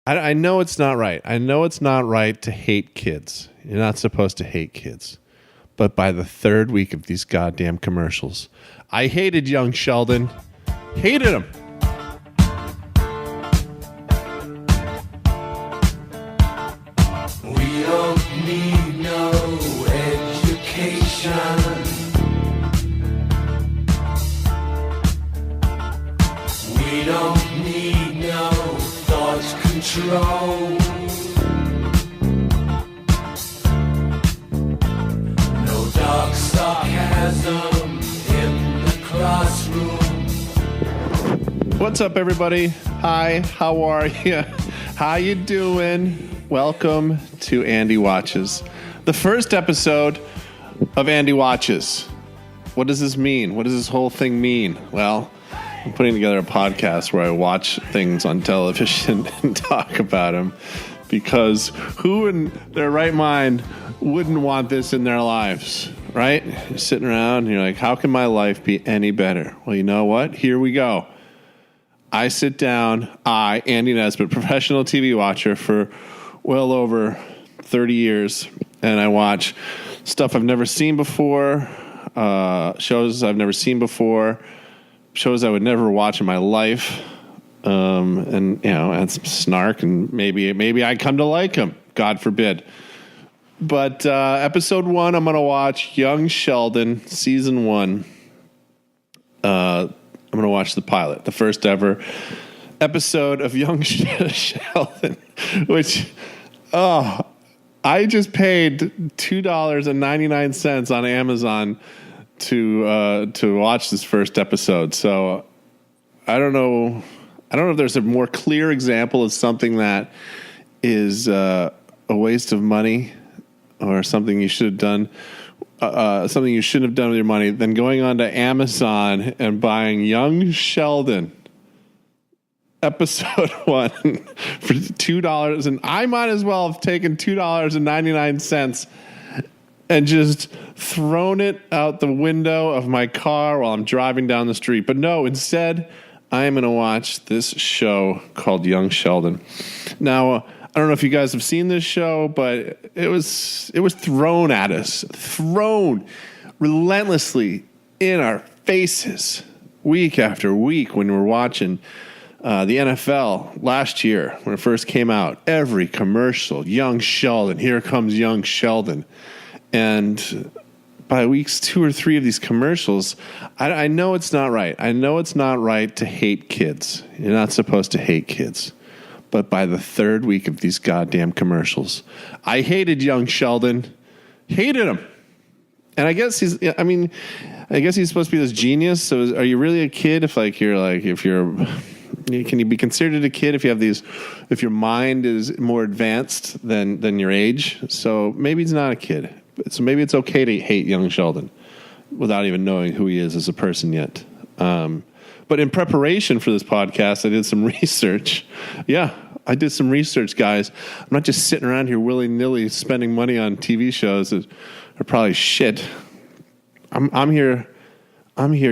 I know it's not right. I know it's not right to hate kids. You're not supposed to hate kids. But by the third week of these goddamn commercials, I hated young Sheldon. Hated him. We don't need no education. We don't need no thought control. No dark sarcasm in the classroom. What's up, everybody? Hi, how are you? How you doing? Welcome to Andy Watches, the first episode of Andy Watches. What does this mean? What does this whole thing mean? Well, I'm putting together a podcast where I watch things on television and talk about them, because who in their right mind wouldn't want this in their lives, right? You're sitting around and you're like, how can my life be any better? Well, you know what? Here we go. I sit down, Andy Nesbitt, professional TV watcher for well over 30 years, and I watch stuff I've never seen before, shows I've never seen before, shows I would never watch in my life, and you know, and some snark, and maybe I come to like them, God forbid. But episode 1, I'm gonna watch Young Sheldon, season 1. I'm gonna watch the pilot, the first ever episode of Young Sheldon, which. Oh, I just paid $2.99 on Amazon to watch this first episode. So I don't know if there's a more clear example of something that is a waste of money or something you should have done, something you shouldn't have done with your money, than going on to Amazon and buying Young Sheldon episode 1 for $2, and I might as well have taken $2.99 and just thrown it out the window of my car while I'm driving down the street. But no, instead, I am going to watch this show called Young Sheldon. Now, I don't know if you guys have seen this show, but it was thrown at us, thrown relentlessly in our faces week after week when we're watching the NFL last year when it first came out. Every commercial, Young Sheldon, here comes Young Sheldon. And by weeks 2 or 3 of these commercials, I know it's not right. I know it's not right to hate kids. You're not supposed to hate kids. But by the third week of these goddamn commercials, I hated Young Sheldon. Hated him. And I guess he's supposed to be this genius. So are you really a kid can you be considered a kid if your mind is more advanced than your age? So maybe he's not a kid. So maybe it's okay to hate Young Sheldon without even knowing who he is as a person yet. But in preparation for this podcast, I did some research. Yeah, I did some research, guys. I'm not just sitting around here willy-nilly spending money on TV shows that are probably shit. I'm here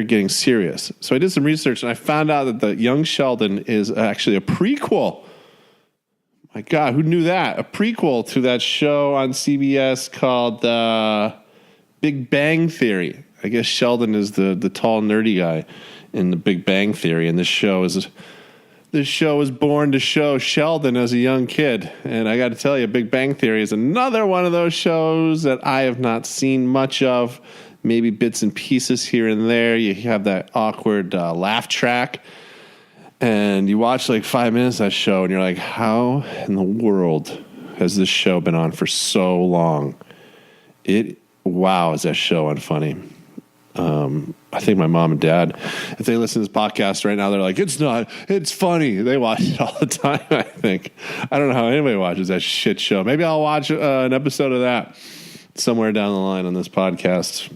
getting serious. So I did some research, and I found out that the Young Sheldon is actually a prequel. My God, who knew that? A prequel to that show on CBS called Big Bang Theory. I guess Sheldon is the tall, nerdy guy in the Big Bang Theory, and this show was born to show Sheldon as a young kid. And I got to tell you, Big Bang Theory is another one of those shows that I have not seen much of. Maybe bits and pieces here and there. You have that awkward laugh track, and you watch like 5 minutes of that show, and you're like, how in the world has this show been on for so long? Wow, is that show unfunny? I think my mom and dad, if they listen to this podcast right now, they're like, it's funny. They watch it all the time, I think. I don't know how anybody watches that shit show. Maybe I'll watch an episode of that somewhere down the line on this podcast.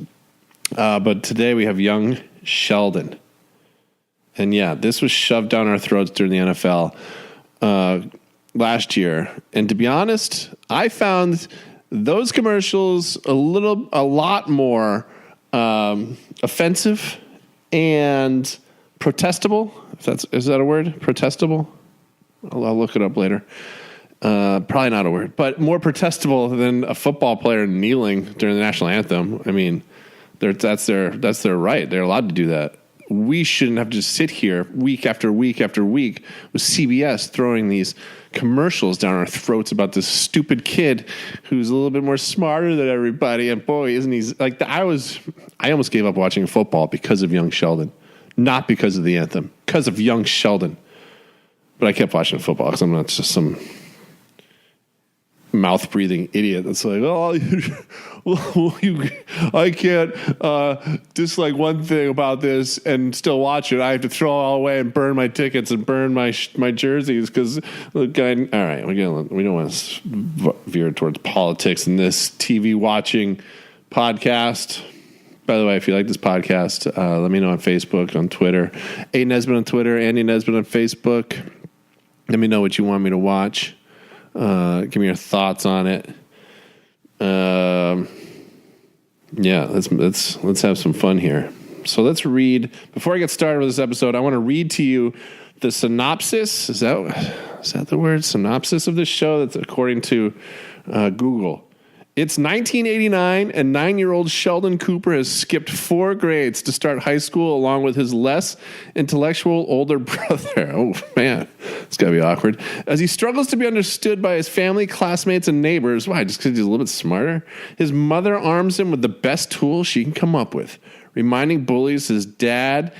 But today we have Young Sheldon. And yeah, this was shoved down our throats during the NFL last year. And to be honest, I found those commercials a lot more offensive and protestable. Is that a word? Protestable? I'll look it up later. Probably not a word, but more protestable than a football player kneeling during the national anthem. I mean, that's their right. They're allowed to do that. We shouldn't have to sit here week after week after week with CBS throwing these commercials down our throats about this stupid kid who's a little bit more smarter than everybody. And boy, isn't he like I almost gave up watching football because of young Sheldon, not because of the anthem, because of young Sheldon. But I kept watching football because I'm not just some mouth-breathing idiot that's like, I can't dislike one thing about this and still watch it. I have to throw it all away and burn my tickets and burn my jerseys because the guy. All right, we don't want to veer towards politics in this TV watching podcast. By the way, if you like this podcast, let me know on Facebook, on Twitter. A Nesbitt on Twitter, Andy Nesbitt on Facebook. Let me know what you want me to watch. Give me your thoughts on it. Yeah, let's have some fun here. So let's read. Before I get started with this episode, I want to read to you the synopsis. Is that the word? Synopsis of this show. That's according to Google. It's 1989, and 9-year-old Sheldon Cooper has skipped 4 grades to start high school along with his less intellectual older brother. Oh, man, it's got to be awkward. As he struggles to be understood by his family, classmates, and neighbors. Why, just because he's a little bit smarter? His mother arms him with the best tools she can come up with, reminding bullies his dad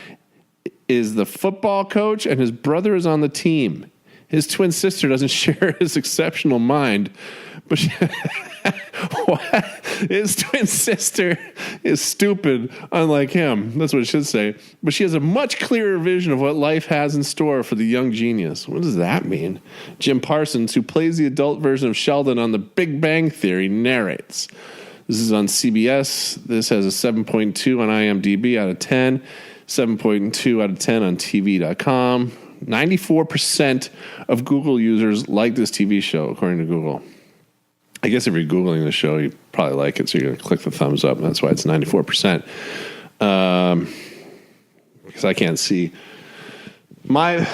is the football coach and his brother is on the team. His twin sister doesn't share his exceptional mind, but his twin sister is stupid, unlike him. That's what it should say. But she has a much clearer vision of what life has in store for the young genius. What does that mean? Jim Parsons, who plays the adult version of Sheldon on The Big Bang Theory, narrates. This is on CBS. This has a 7.2 on IMDb out of 10, 7.2 out of 10 on TV.com. 94% of Google users like this TV show, according to Google. I guess if you're Googling the show, you probably like it, so you're going to click the thumbs up, and that's why it's 94%. Because I can't see. My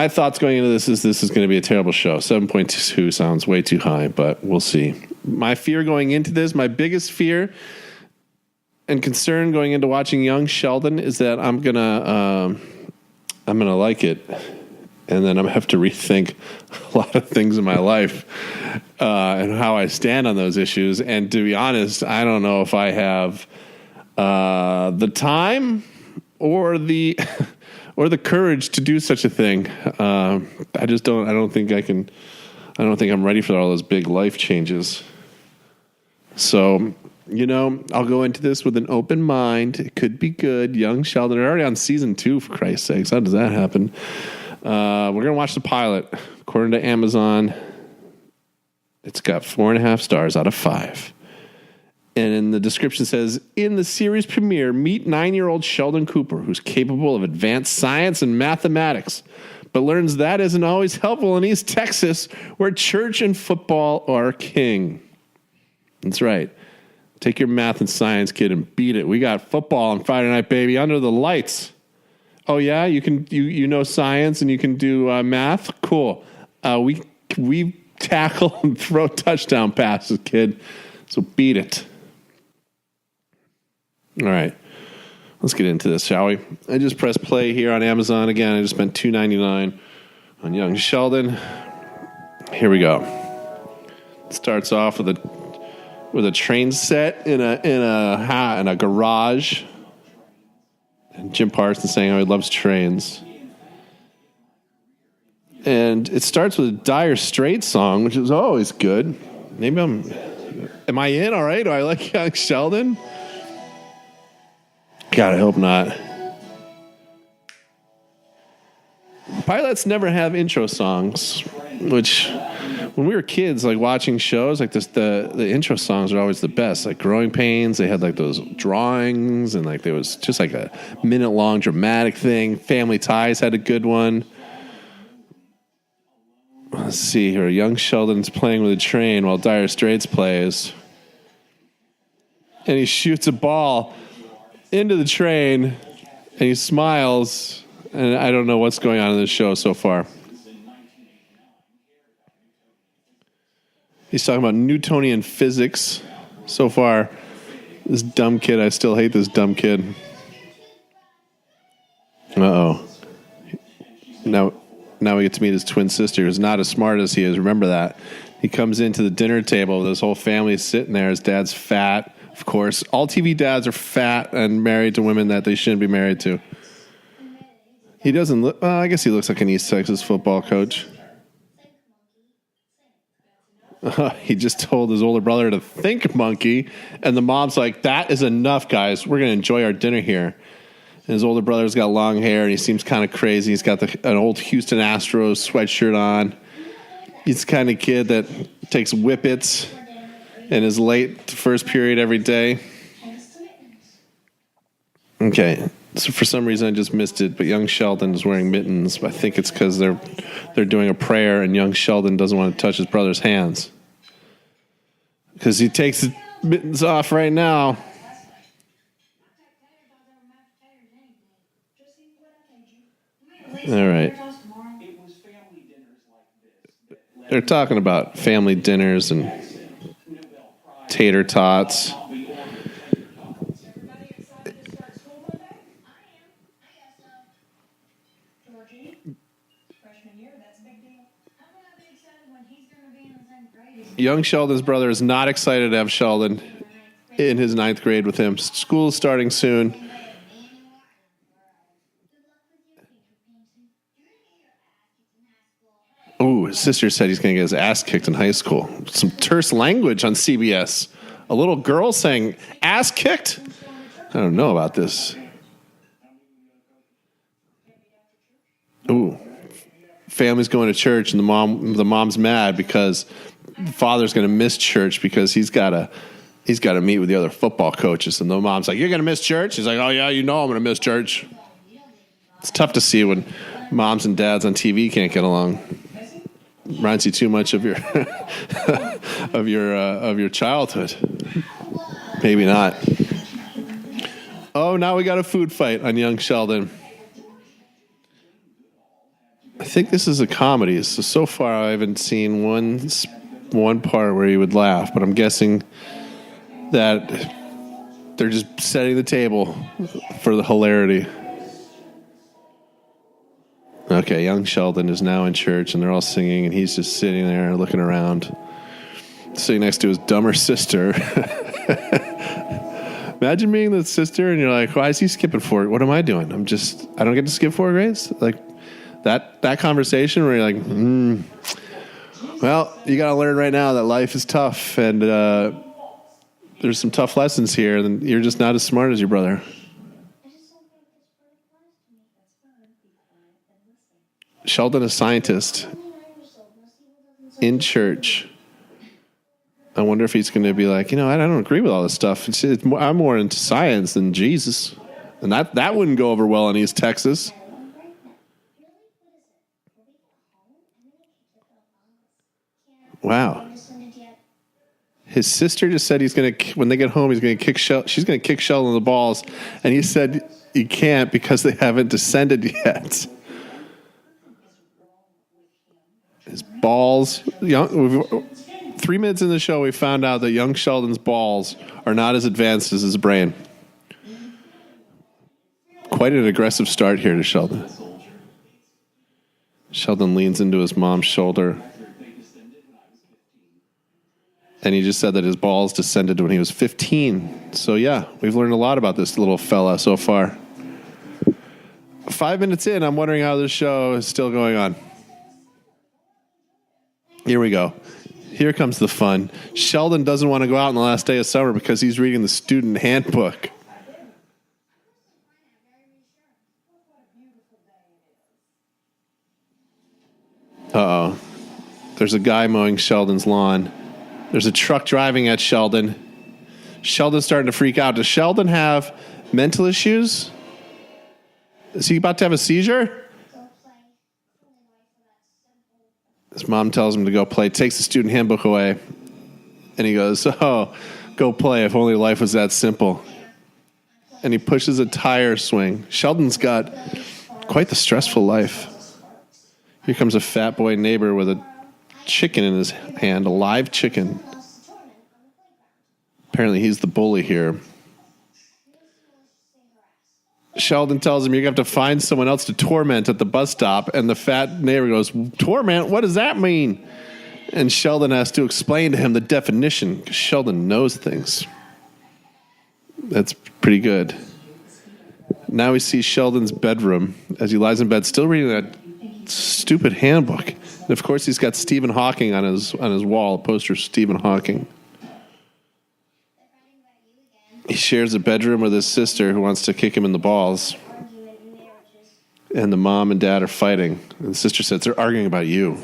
thoughts going into this is going to be a terrible show. 7.2 sounds way too high, but we'll see. My fear going into this, my biggest fear and concern going into watching young Sheldon is that I'm gonna like it, and then I'm gonna have to rethink a lot of things in my life and how I stand on those issues. And to be honest, I don't know if I have the time or the courage to do such a thing. I just don't. I don't think I can. I don't think I'm ready for all those big life changes. So, I'll go into this with an open mind. It could be good. Young Sheldon. They're already on season 2, for Christ's sakes. How does that happen? We're going to watch the pilot. According to Amazon, it's got 4.5 stars out of 5. And in the description says, in the series premiere, meet 9-year-old Sheldon Cooper, who's capable of advanced science and mathematics, but learns that isn't always helpful in East Texas, where church and football are king. That's right. Take your math and science, kid, and beat it. We got football on Friday night, baby, under the lights. Oh yeah, you know science and you can do math. Cool. We tackle and throw touchdown passes, kid. So beat it. All right, let's get into this, shall we? I just pressed play here on Amazon again. I just spent $2.99 on Young Sheldon. Here we go. It starts off with a train set in a garage, and Jim Parsons saying how he loves trains. And it starts with a Dire Straits song, which is always good. Maybe am I in? All right. Do I like Young Sheldon? God, I hope not. Pilots never have intro songs, which when we were kids, like watching shows like this, the intro songs are always the best. Like Growing Pains, they had like those drawings, and like there was just like a minute-long dramatic thing. Family Ties had a good one. Let's see here. Young Sheldon's playing with a train while Dire Straits plays, and he shoots a ball into the train, and he smiles. And I don't know what's going on in this show so far. He's talking about Newtonian physics. So far, this dumb kid, I still hate this dumb kid. Uh-oh. Now we get to meet his twin sister, who's not as smart as he is. Remember that. He comes into the dinner table with his whole family sitting there. His dad's fat, of course. All TV dads are fat and married to women that they shouldn't be married to. He doesn't look... I guess he looks like an East Texas football coach. He just told his older brother to think monkey, and the mom's like, that is enough, guys. We're going to enjoy our dinner here. And his older brother's got long hair, and he seems kind of crazy. He's got an old Houston Astros sweatshirt on. He's the kind of kid that takes whippets and is late the first period every day. Okay, so for some reason I just missed it, but young Sheldon is wearing mittens. I think it's because they're doing a prayer, and young Sheldon doesn't want to touch his brother's hands because he takes his mittens off right now. All right. They're talking about family dinners and tater tots. Young Sheldon's brother is not excited to have Sheldon in his 9th grade with him. School's starting soon. Oh, his sister said he's going to get his ass kicked in high school. Some terse language on CBS. A little girl saying, ass kicked? I don't know about this. Ooh. Family's going to church, and the mom's mad because the father's going to miss church because he's got to meet with the other football coaches. And the mom's like, you're going to miss church? He's like, oh, yeah, you know I'm going to miss church. It's tough to see when moms and dads on TV can't get along. Reminds you too much of your of your childhood. Maybe not. Oh, now we got a food fight on young Sheldon. I think this is a comedy. So far I haven't seen one part where he would laugh, but I'm guessing that they're just setting the table for the hilarity. Okay, young Sheldon is now in church, and they're all singing, and he's just sitting there looking around, sitting next to his dumber sister. Imagine being the sister, and you're like, why is he skipping 4? What am I doing? I don't get to skip 4 grades? Like, that conversation where you're like, well, you got to learn right now that life is tough, and there's some tough lessons here, and you're just not as smart as your brother. Sheldon, a scientist, in church. I wonder if he's going to be like, I don't agree with all this stuff. I'm more into science than Jesus. And that wouldn't go over well in East Texas. Wow. His sister just said when they get home, she's going to kick Sheldon in the balls. And he said he can't because they haven't descended yet. His balls. 3 minutes in the show, we found out that young Sheldon's balls are not as advanced as his brain. Quite an aggressive start here to Sheldon. Sheldon leans into his mom's shoulder. And he just said that his balls descended when he was 15. So yeah, we've learned a lot about this little fella so far. 5 minutes in, I'm wondering how this show is still going on. Here we go. Here comes the fun. Sheldon doesn't want to go out on the last day of summer because he's reading the student handbook. Uh-oh. There's a guy mowing Sheldon's lawn. There's a truck driving at Sheldon. Sheldon's starting to freak out. Does Sheldon have mental issues? Is he about to have a seizure? His mom tells him to go play, takes the student handbook away, and he goes, oh, go play, if only life was that simple. And he pushes a tire swing. Sheldon's got quite the stressful life. Here comes a fat boy neighbor with a chicken in his hand, a live chicken. Apparently he's the bully here. Sheldon tells him you're going to have to find someone else to torment at the bus stop. And the fat neighbor goes, torment? What does that mean? And Sheldon has to explain to him the definition because Sheldon knows things. That's pretty good. Now we see Sheldon's bedroom as he lies in bed, still reading that stupid handbook. And of course, he's got Stephen Hawking on his wall, a poster of Stephen Hawking. He shares a bedroom with his sister who wants to kick him in the balls. And the mom and dad are fighting. And the sister says, they're arguing about you.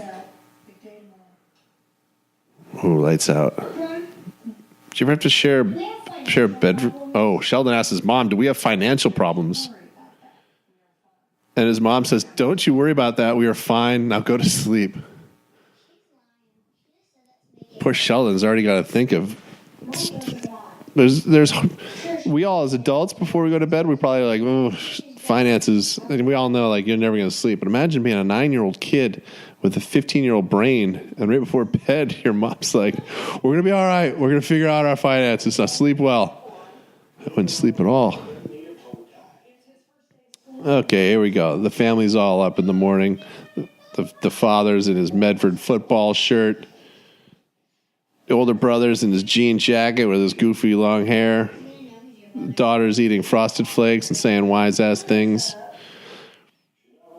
Ooh, lights out. Did you ever have to share a bedroom? Oh, Sheldon asks his mom, do we have financial problems? And his mom says, don't you worry about that. We are fine. Now go to sleep. Poor Sheldon's already got to think of... we all as adults before we go to bed, we probably like, oh, finances, and we all know like you're never going to sleep. But imagine being a 9-year-old kid with a 15-year-old brain, and right before bed, your mom's like, we're going to be all right. We're going to figure out our finances. Now sleep well. I wouldn't sleep at all. Okay, here we go. The family's all up in the morning. The father's in his Medford football shirt. The older brother's in his jean jacket with his goofy long hair. The daughter's eating Frosted Flakes and saying wise-ass things.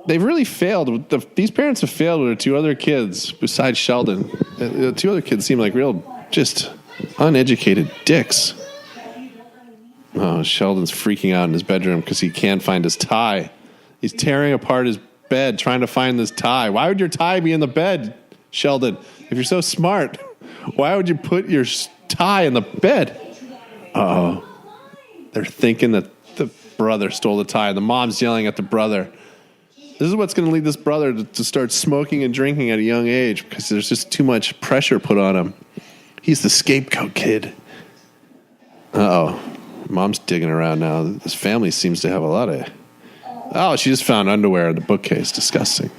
They've really failed. These parents have failed with their two other kids besides Sheldon. The two other kids seem like real, just uneducated dicks. Oh, Sheldon's freaking out in his bedroom because he can't find his tie. He's tearing apart his bed trying to find this tie. Why would your tie be in the bed, Sheldon? If you're so smart, why would you put your tie in the bed? Uh-oh. They're thinking that the brother stole the tie. The mom's yelling at the brother. This is what's going to lead this brother to start smoking and drinking at a young age because there's just too much pressure put on him. He's the scapegoat kid. Uh-oh. Mom's digging around now. This family seems to have a lot of... Oh, she just found underwear in the bookcase. Disgusting.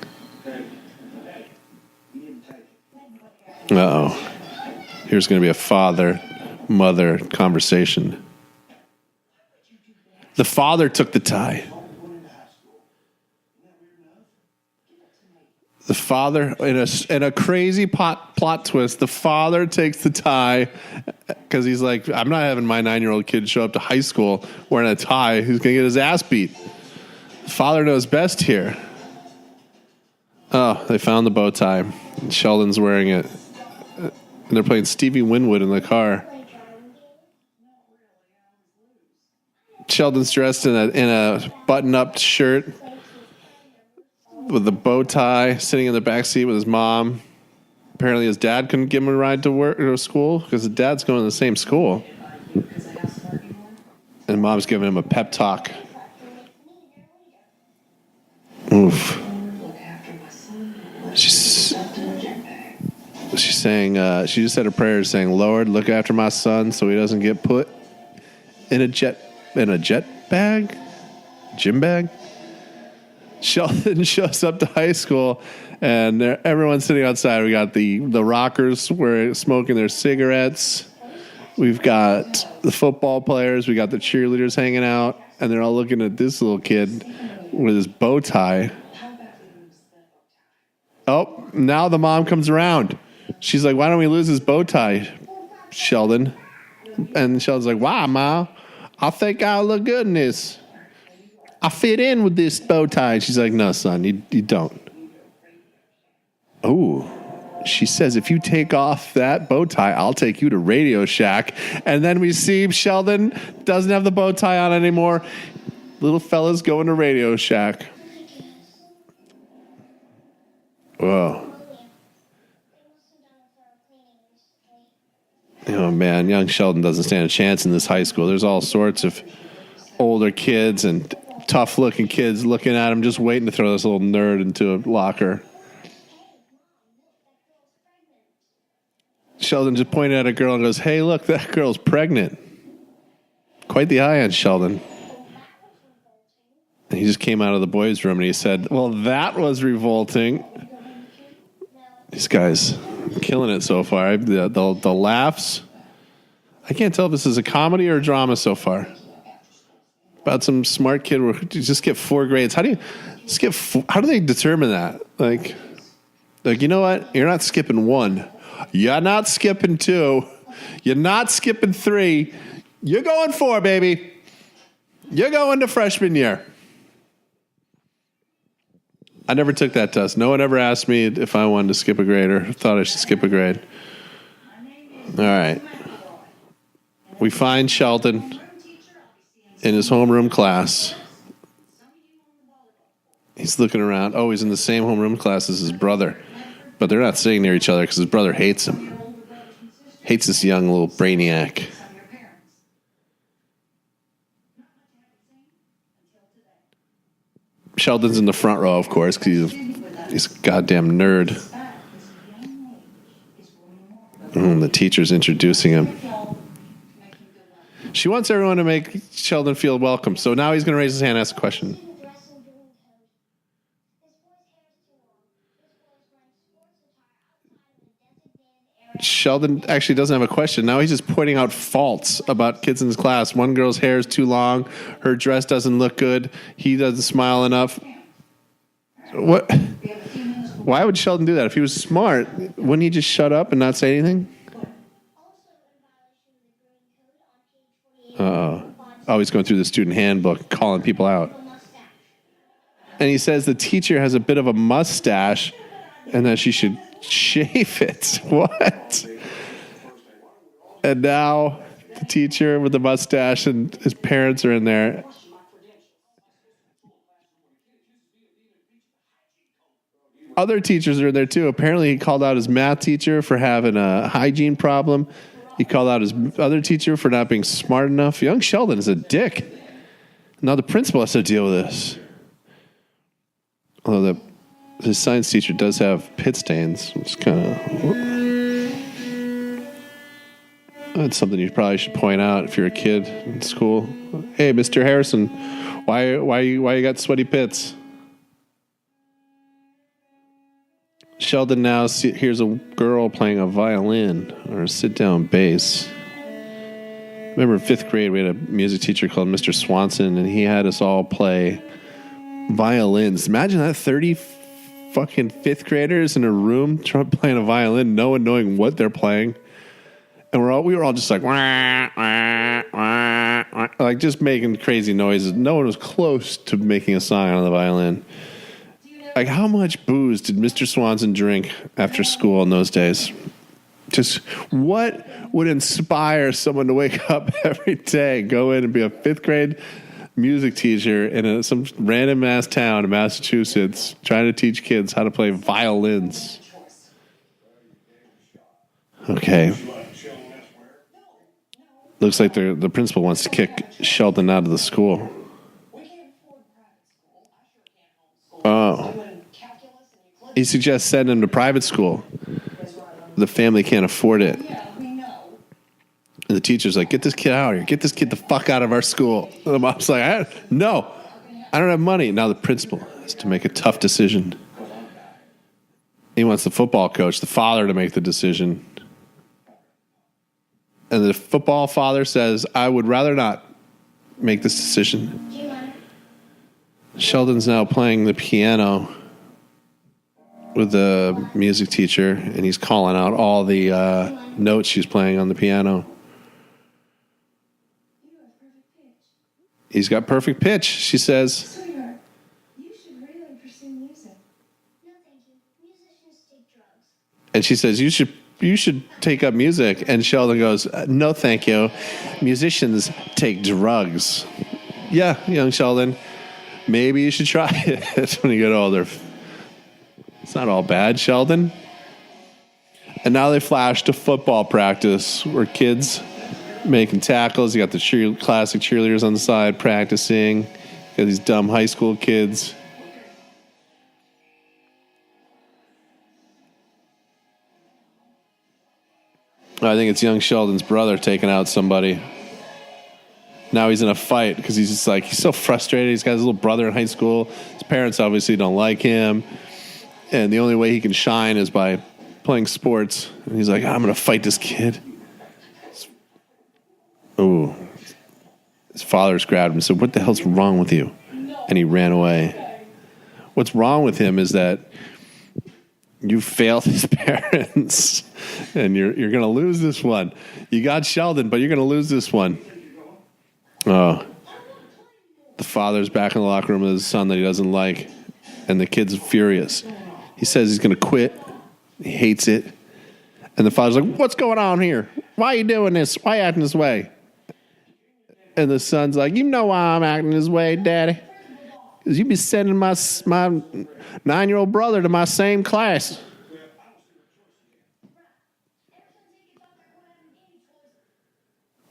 Uh-oh. Here's going to be a father-mother conversation. The father took the tie. The father, in a crazy plot twist, the father takes the tie because he's like, I'm not having my 9-year-old kid show up to high school wearing a tie who's going to get his ass beat. The father knows best here. Oh, they found the bow tie. Sheldon's wearing it. And they're playing Stevie Winwood in the car. Sheldon's dressed in a button-up shirt with a bow tie, sitting in the back seat with his mom. Apparently his dad couldn't give him a ride to work or to school because his dad's going to the same school. And mom's giving him a pep talk. Oof. She's saying, she just said a prayer saying, Lord, look after my son so he doesn't get put in a jet bag? Gym bag? Sheldon shows up to high school, and everyone's sitting outside. We got the rockers smoking their cigarettes. We've got the football players. We got the cheerleaders hanging out, and they're all looking at this little kid with his bow tie. Oh, now the mom comes around. She's like, why don't we lose his bow tie, Sheldon? And Sheldon's like, why, Ma? I think I'll look good in this. I fit in with this bow tie. And she's like, no, son, you don't. Oh, she says, if you take off that bow tie, I'll take you to Radio Shack. And then we see Sheldon doesn't have the bow tie on anymore. Little fella's going to Radio Shack. Whoa. Oh, man, young Sheldon doesn't stand a chance in this high school. There's all sorts of older kids and tough-looking kids looking at him, just waiting to throw this little nerd into a locker. Sheldon just pointed at a girl and goes, hey, look, that girl's pregnant. Quite the eye on Sheldon. And he just came out of the boys' room and he said, well, that was revolting. These guys, Killing it so far. The laughs. I can't tell if this is a comedy or a drama so far. About some smart kid where you just get 4 grades. How do you just get? How do they determine that? Like you know what? You're not skipping 1. You're not skipping 2. You're not skipping 3. You're going 4, baby. You're going to freshman year. I never took that test. No one ever asked me if I wanted to skip a grade or thought I should skip a grade. All right. We find Sheldon in his homeroom class. He's looking around. Oh, he's in the same homeroom class as his brother. But they're not sitting near each other because his brother hates him. Hates this young little brainiac. Sheldon's in the front row, of course, because he's a goddamn nerd. And the teacher's introducing him. She wants everyone to make Sheldon feel welcome, so now he's going to raise his hand and ask a question. Sheldon actually doesn't have a question. Now he's just pointing out faults about kids in his class. One girl's hair is too long. Her dress doesn't look good. He doesn't smile enough. What? Why would Sheldon do that? If he was smart, wouldn't he just shut up and not say anything? Oh, he's going through the student handbook, calling people out. And he says the teacher has a bit of a mustache and that she should shave it. What? And now the teacher with the mustache and his parents are in there. Other teachers are in there too. Apparently he called out his math teacher for having a hygiene problem. He called out his other teacher for not being smart enough. Young Sheldon is a dick. Now the principal has to deal with this. Although his science teacher does have pit stains, which is kind of... That's something you probably should point out if you're a kid in school. Hey, Mr. Harrison, why you got sweaty pits? Sheldon now hears a girl playing a violin or a sit-down bass. Remember in 5th grade, we had a music teacher called Mr. Swanson, and he had us all play violins. Imagine that, 30 fucking 5th graders in a room playing a violin, no one knowing what they're playing. And we were all just like, wah, wah, wah, wah, like just making crazy noises. No one was close to making a song on the violin. Like, how much booze did Mr. Swanson drink after school in those days? Just what would inspire someone to wake up every day, go in and be a 5th grade music teacher in some random ass town in Massachusetts, trying to teach kids how to play violins? Okay. Looks like the principal wants to kick Sheldon out of the school. Oh. He suggests sending him to private school. The family can't afford it. And the teacher's like, get this kid out of here. Get this kid the fuck out of our school. And the mom's like, no, I don't have money. Now the principal has to make a tough decision. He wants the football coach, the father, to make the decision. And the football father says, I would rather not make this decision. Sheldon's now playing the piano with the music teacher, and he's calling out all the notes she's playing on the piano. He's got perfect pitch, she says. Sweetheart, you should really pursue music. No, thank you. Musicians take drugs. And she says, you should take up music. And Sheldon goes, no, thank you. Musicians take drugs. Yeah, young Sheldon, maybe you should try it when you get older. It's not all bad, Sheldon. And now they flash to football practice where kids making tackles. You got the classic cheerleaders on the side practicing. You got these dumb high school kids. I think it's young Sheldon's brother taking out somebody. Now he's in a fight because he's just like, he's so frustrated. He's got his little brother in high school. His parents obviously don't like him. And the only way he can shine is by playing sports, and he's like, I'm going to fight this kid. Ooh. His father's grabbed him and said, what the hell's wrong with you? And he ran away. What's wrong with him is that you failed his parents, and you're going to lose this one. You got Sheldon, but you're going to lose this one. Oh. The father's back in the locker room with his son that he doesn't like, and the kid's furious. He says he's going to quit. He hates it. And the father's like, what's going on here? Why are you doing this? Why are you acting this way? And the son's like, you know why I'm acting this way, Daddy. Because you be sending my 9-year-old brother to my same class.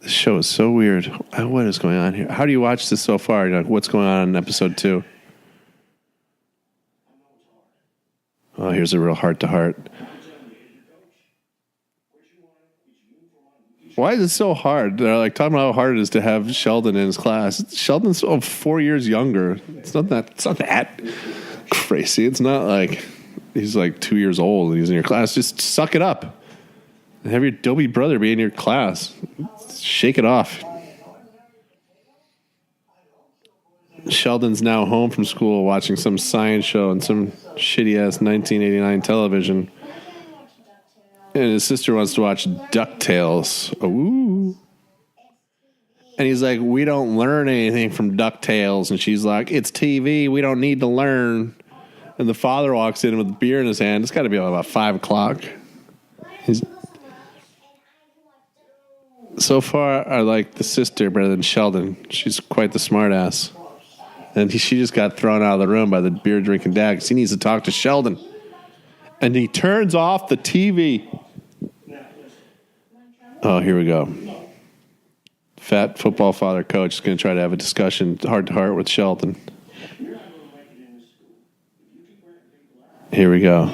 This show is so weird. What is going on here? How do you watch this so far? You're like, what's going on in episode 2? Oh, here's a real heart-to-heart. Why is it so hard? They're like talking about how hard it is to have Sheldon in his class. Sheldon's 4 years younger. It's not that crazy. It's not like he's like 2 years old and he's in your class. Just suck it up. And have your dopey brother be in your class. Shake it off. Sheldon's now home from school watching some science show on some shitty-ass 1989 television. And his sister wants to watch DuckTales. Ooh. And he's like, we don't learn anything from DuckTales. And she's like, it's TV. We don't need to learn. And the father walks in with a beer in his hand. It's got to be about 5 o'clock. So far, I like the sister better than Sheldon. She's quite the smartass. And she just got thrown out of the room by the beer-drinking dad because he needs to talk to Sheldon. And he turns off the TV. Oh, here we go. Fat football father coach is going to try to have a discussion heart-to-heart with Sheldon. Here we go.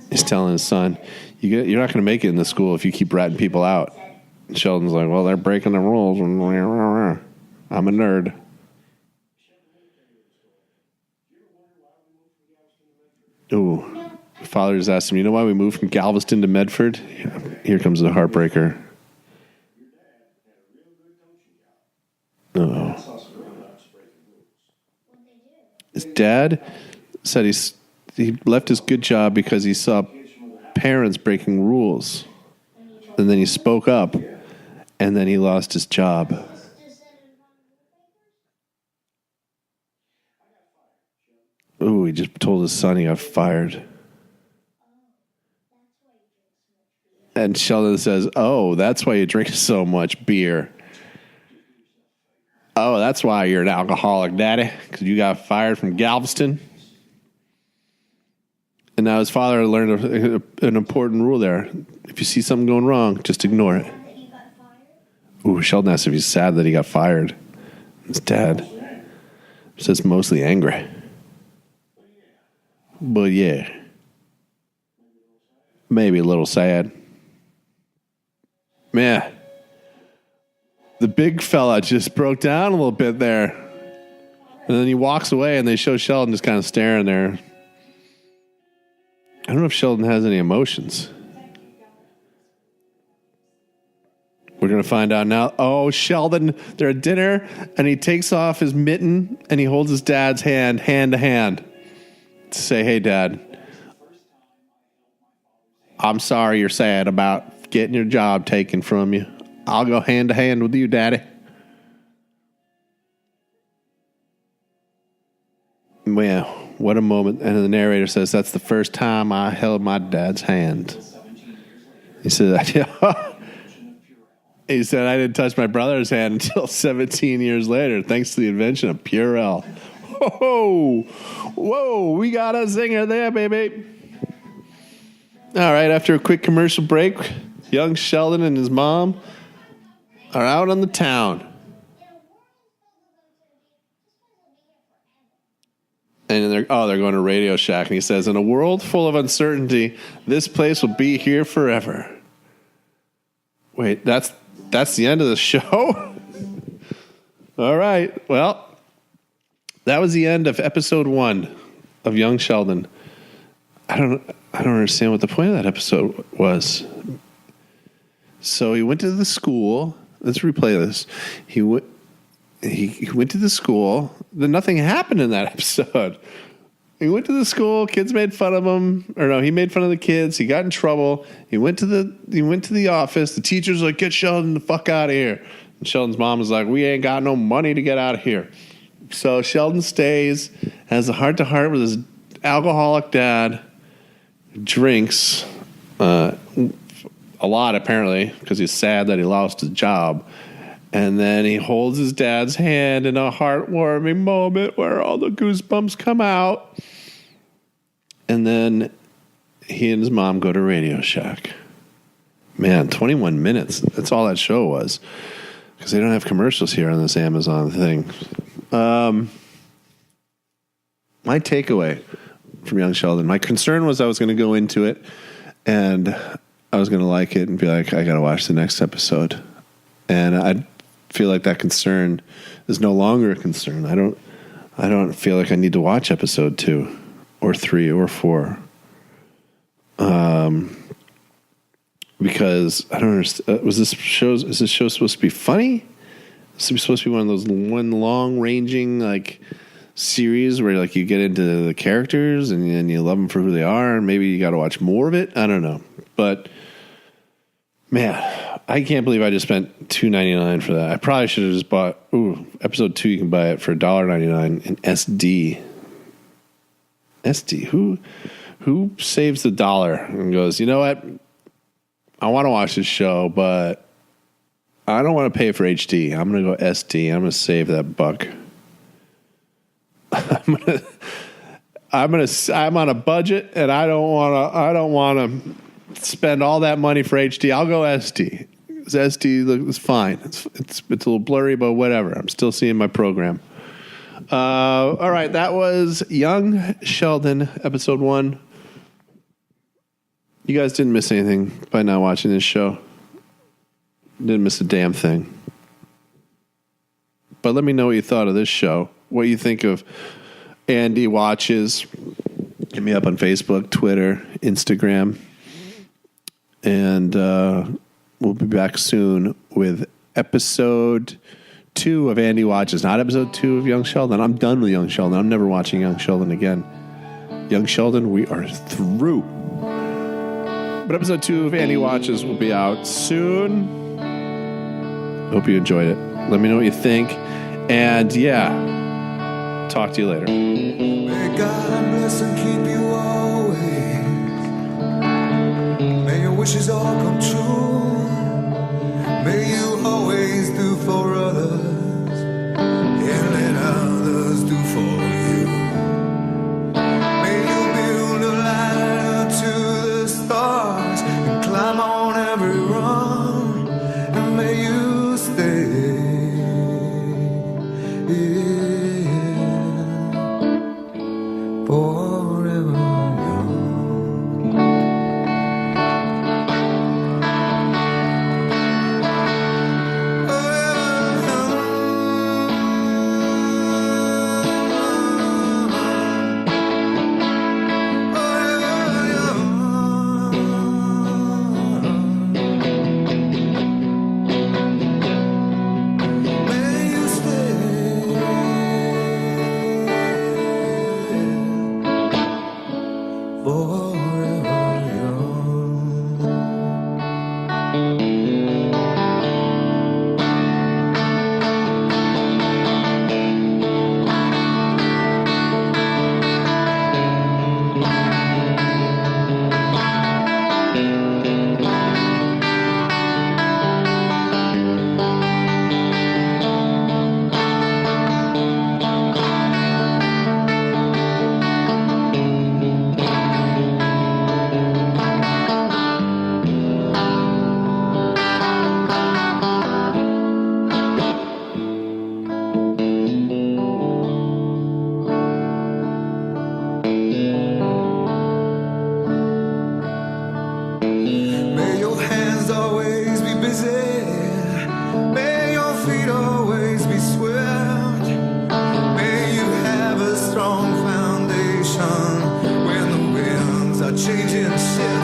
He's telling his son, you're not going to make it in the school if you keep ratting people out. And Sheldon's like, well, they're breaking the rules. I'm a nerd. Ooh. The father just asked him, you know why we moved from Galveston to Medford? Here comes the heartbreaker. Uh-oh. His dad said he left his good job because he saw parents breaking rules. And then he spoke up, and then he lost his job. Ooh, he just told his son he got fired. And Sheldon says, oh, that's why you drink so much beer. Oh, that's why you're an alcoholic, Daddy, because you got fired from Galveston. And now his father learned an important rule there. If you see something going wrong, just ignore it. Ooh, Sheldon asked if he's sad that he got fired. His dad says mostly angry. But yeah, maybe a little sad. Man, the big fella just broke down a little bit there. And then he walks away and they show Sheldon just kind of staring there. I don't know if Sheldon has any emotions. We're going to find out now. Oh, Sheldon, they're at dinner and he takes off his mitten and he holds his dad's hand to hand to say, hey, Dad, I'm sorry you're sad about getting your job taken from you. I'll go hand to hand with you, Daddy. Well, what a moment. And the narrator says, that's the first time I held my dad's hand. He said, he said, I didn't touch my brother's hand until 17 years later, thanks to the invention of Purell. Whoa, we got a zinger there, baby. All right, after a quick commercial break, young Sheldon and his mom are out on the town. And they're going to Radio Shack. And he says, in a world full of uncertainty, this place will be here forever. Wait, that's the end of the show? All right, well, that was the end of episode 1 of Young Sheldon. I don't know. I don't understand what the point of that episode was. So he went to the school. Let's replay this. He went to the school. Then nothing happened in that episode. He went to the school. Kids made fun of him, or no, he made fun of the kids. He got in trouble. He went to the office. The teacher's like, "Get Sheldon the fuck out of here." And Sheldon's mom was like, "We ain't got no money to get out of here." So Sheldon stays, has a heart-to-heart with his alcoholic dad, drinks a lot apparently because he's sad that he lost his job. And then he holds his dad's hand in a heartwarming moment where all the goosebumps come out. And then he and his mom go to Radio Shack. Man, 21 minutes. That's all that show was. Because they don't have commercials here on this Amazon thing. My takeaway from Young Sheldon, my concern was I was going to go into it and I was going to like it and be like, I got to watch the next episode. And I feel like that concern is no longer a concern. I don't feel like I need to watch episode 2 or 3 or 4. Because I don't understand. Is this show supposed to be funny? Is it supposed to be one of those long ranging like series where like you get into the characters and you love them for who they are, and maybe you got to watch more of it? I don't know, but man, I can't believe I just spent $2.99 for that. I probably should have just bought. Episode 2 you can buy it for $1.99 in SD. SD. Who saves the dollar and goes, you know what? I want to watch this show, but I don't want to pay for HD. I'm going to go SD. I'm going to save that buck. I'm on a budget, and I don't want to spend all that money for HD. I'll go SD. SD is fine. It's a little blurry, but whatever. I'm still seeing my program. All right, that was Young Sheldon, episode 1. You guys didn't miss anything by not watching this show. Didn't miss a damn thing. But let me know what you thought of this show. What you think of Andy Watches. Hit me up on Facebook, Twitter, Instagram. And we'll be back soon with episode 2 of Andy Watches. Not episode 2 of Young Sheldon. I'm done with Young Sheldon. I'm never watching Young Sheldon again. Young Sheldon, we are through. But episode 2 of Andy Watches will be out soon. Hope you enjoyed it. Let me know what you think. And yeah, talk to you later. May God bless and keep you always. May your wishes all come true. May you always do for others and let others do for you. May you build a ladder to the stars and climb on every rung, and may you stay forever young. May your hands always be busy. May your feet always be swift. May you have a strong foundation when the winds are a changing ship.